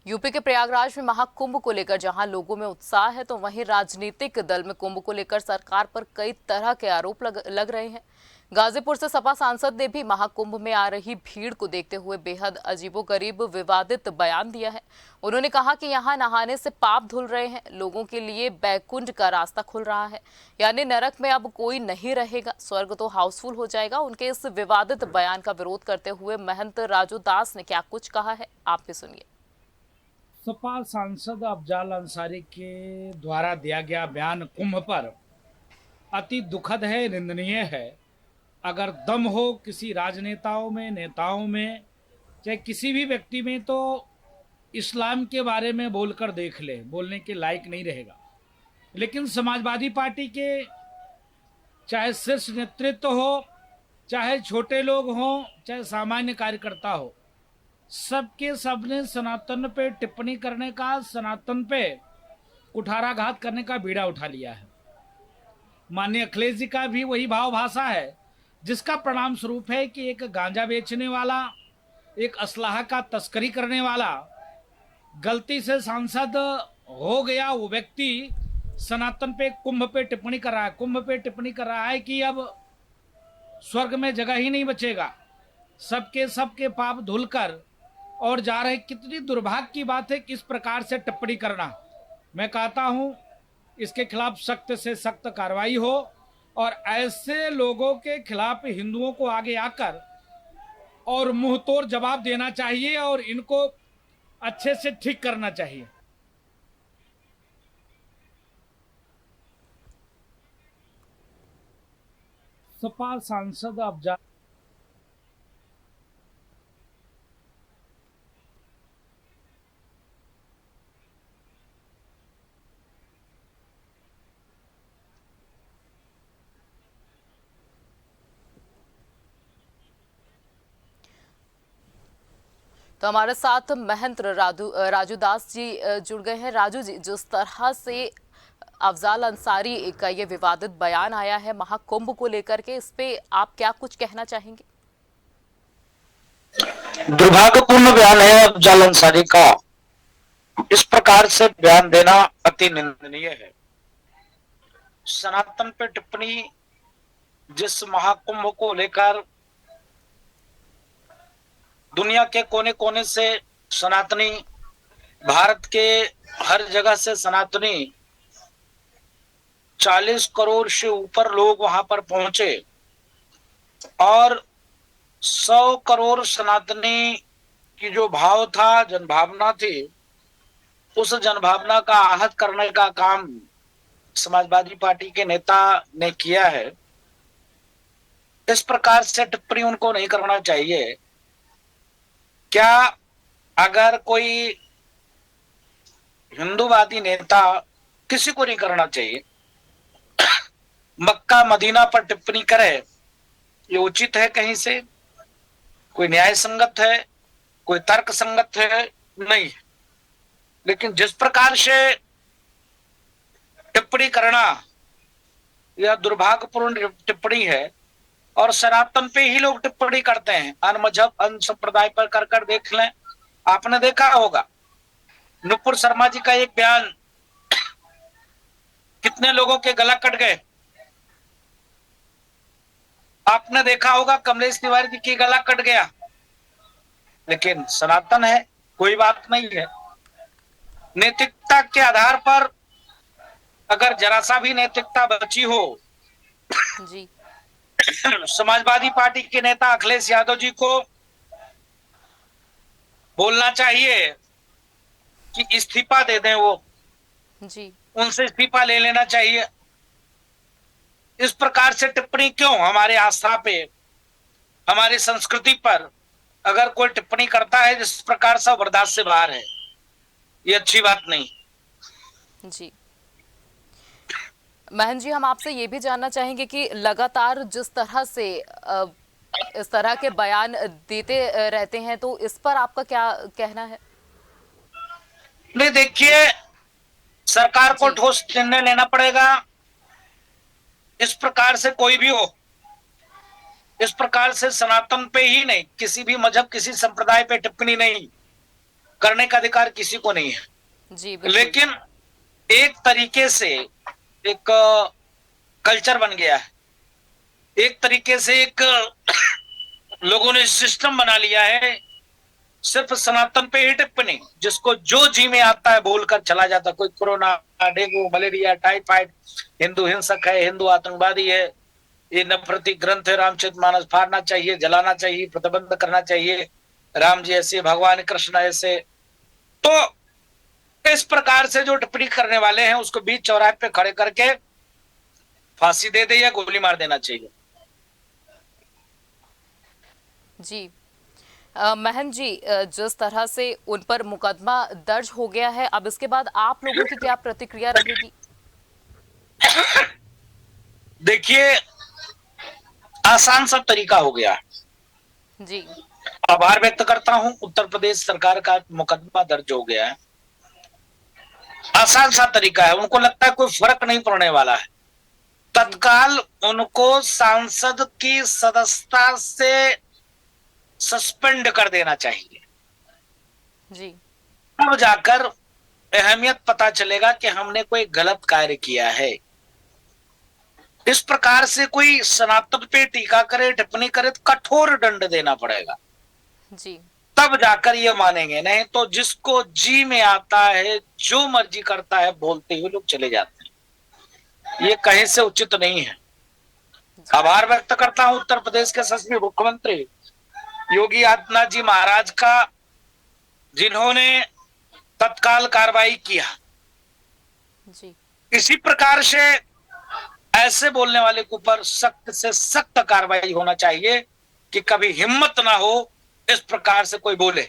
UP के प्रयागराज में महाकुंभ को लेकर जहां लोगों में उत्साह है, तो वहीं राजनीतिक दल में कुंभ को लेकर सरकार पर कई तरह के आरोप लग रहे हैं। गाजीपुर से सपा सांसद ने भी महाकुंभ में आ रही भीड़ को देखते हुए बेहद अजीबोगरीब विवादित बयान दिया है। उन्होंने कहा कि यहां नहाने से पाप धुल रहे हैं, लोगों के लिए बैकुंठ का रास्ता खुल रहा है, यानी नरक में अब कोई नहीं रहेगा, स्वर्ग तो हाउसफुल हो जाएगा। उनके इस विवादित बयान का विरोध करते हुए महंत राजू दास ने क्या कुछ कहा है, आप भी सुनिए। सपा सांसद अफजाल अंसारी के द्वारा दिया गया बयान कुंभ पर अति दुखद है, निंदनीय है। अगर दम हो किसी राजनेताओं में, नेताओं में, चाहे किसी भी व्यक्ति में, तो इस्लाम के बारे में बोलकर देख ले, बोलने के लायक नहीं रहेगा। लेकिन समाजवादी पार्टी के चाहे शीर्ष नेतृत्व हो, चाहे छोटे लोग हों, चाहे सामान्य कार्यकर्ता हो, सबके सबने सनातन पे टिप्पणी करने का, सनातन पे कुठाराघात करने का बीड़ा उठा लिया है। माननीय अखिलेश जी का भी वही भाव भाषा है, जिसका परिणाम स्वरूप है कि एक गांजा बेचने वाला, एक असलाह का तस्करी करने वाला गलती से सांसद हो गया। वो व्यक्ति सनातन पे, कुंभ पे टिप्पणी कर रहा है, कुंभ पे टिप्पणी कर रहा है कि अब स्वर्ग में जगह ही नहीं बचेगा, सबके सबके पाप धुलकर और जा रहे। कितनी दुर्भाग्य की बात है किस प्रकार से टिप्पणी करना। मैं कहता हूं इसके खिलाफ सख्त से सख्त कार्रवाई हो और ऐसे लोगों के खिलाफ हिंदुओं को आगे आकर और मुंह तोड़ जवाब देना चाहिए और इनको अच्छे से ठीक करना चाहिए। सपा सांसद अफजाल तो हमारे साथ महंत राजू दास जी जुड़ गए हैं। राजू जी, जिस तरह से अफजाल अंसारी का ये विवादित बयान आया है महाकुंभ को लेकर के, इस पे आप क्या कुछ कहना चाहेंगे? दुर्भाग्यपूर्ण बयान है अफजाल अंसारी का। इस प्रकार से बयान देना अति निंदनीय है। सनातन पे टिप्पणी, जिस महाकुंभ को लेकर दुनिया के कोने कोने से सनातनी, भारत के हर जगह से सनातनी, 40 करोड़ से ऊपर लोग वहां पर पहुंचे और 100 करोड़ सनातनी की जो भाव था, जनभावना थी, उस जनभावना का आहत करने का काम समाजवादी पार्टी के नेता ने किया है। इस प्रकार से टिप्पणी उनको नहीं करना चाहिए। क्या अगर कोई हिंदूवादी नेता, किसी को नहीं करना चाहिए, मक्का मदीना पर टिप्पणी करे, ये उचित है? कहीं से कोई न्याय संगत है, कोई तर्क संगत है? नहीं। लेकिन जिस प्रकार से टिप्पणी करना, यह दुर्भाग्यपूर्ण टिप्पणी है। और सनातन पे ही लोग टिप्पणी करते हैं, अन्य मजहब, अन्य संप्रदाय पर कर देख लें। आपने देखा होगा नुपुर शर्मा जी का एक बयान, कितने लोगों के गला कट गए। आपने देखा होगा कमलेश तिवारी जी की गला कट गया। लेकिन सनातन है, कोई बात नहीं है। नैतिकता के आधार पर अगर जरा सा भी नैतिकता बची हो, जी। समाजवादी पार्टी के नेता अखिलेश यादव जी को बोलना चाहिए कि इस्तीफा दे दें। वो जी। उनसे इस्तीफा ले लेना चाहिए। इस प्रकार से टिप्पणी क्यों? हमारे आस्था पे, हमारी संस्कृति पर अगर कोई टिप्पणी करता है जिस प्रकार से, बर्दाश्त से बाहर है। ये अच्छी बात नहीं। जी महन जी, हम आपसे ये भी जानना चाहेंगे कि लगातार जिस तरह से इस तरह के बयान देते रहते हैं, तो इस पर आपका क्या कहना है? नहीं, देखिए, सरकार को जी। ठोस निर्णय लेना पड़ेगा। इस प्रकार से कोई भी हो, इस प्रकार से सनातन पे ही नहीं, किसी भी मजहब, किसी संप्रदाय पे टिप्पणी नहीं करने का अधिकार किसी को नहीं है। जी बिल्कुल। लेकिन एक तरीके से एक कल्चर बन गया है, एक तरीके से एक लोगों ने सिस्टम बना लिया है, सिर्फ सनातन पे ही टिप्पणी, जिसको जो जी में आता है बोलकर चला जाता। कोई corona, dengue, malaria, typhoid, Hindu हिंसक है, हिंदू आतंकवादी है, ये नफरती ग्रंथ है, रामचरितमानस फाड़ना चाहिए, जलाना चाहिए, प्रतिबंध करना चाहिए, राम जी ऐसे, भगवान कृष्ण ऐसे। तो इस प्रकार से जो टिप्पणी करने वाले हैं उसको बीच चौराहे पे खड़े करके फांसी दे दे या गोली मार देना चाहिए। जी महन जी, जिस तरह से उन पर मुकदमा दर्ज हो गया है, अब इसके बाद आप लोगों की क्या प्रतिक्रिया रहेगी? देखिए, आसान सा तरीका हो गया। जी आभार व्यक्त करता हूं, उत्तर प्रदेश सरकार का मुकदमा दर्ज हो गया है। आसान सा तरीका है, उनको लगता है कोई फर्क नहीं पड़ने वाला है, तत्काल उनको सांसद की सदस्यता से सस्पेंड कर देना चाहिए। जी तब जाकर अहमियत पता चलेगा कि हमने कोई गलत कार्य किया है। इस प्रकार से कोई सनातन पे टीका करे, टिप्पणी करे तो कठोर दंड देना पड़ेगा, जी तब जाकर ये मानेंगे। नहीं तो जिसको जी में आता है, जो मर्जी करता है, बोलते हुए लोग चले जाते हैं। ये कहीं से उचित नहीं है। आभार व्यक्त करता हूं उत्तर प्रदेश के यशस्वी मुख्यमंत्री योगी आदित्यनाथ जी महाराज का, जिन्होंने तत्काल कार्रवाई किया। जी इसी प्रकार से ऐसे बोलने वाले के ऊपर सख्त से सख्त कार्रवाई होना चाहिए कि कभी हिम्मत ना हो इस प्रकार से कोई बोले।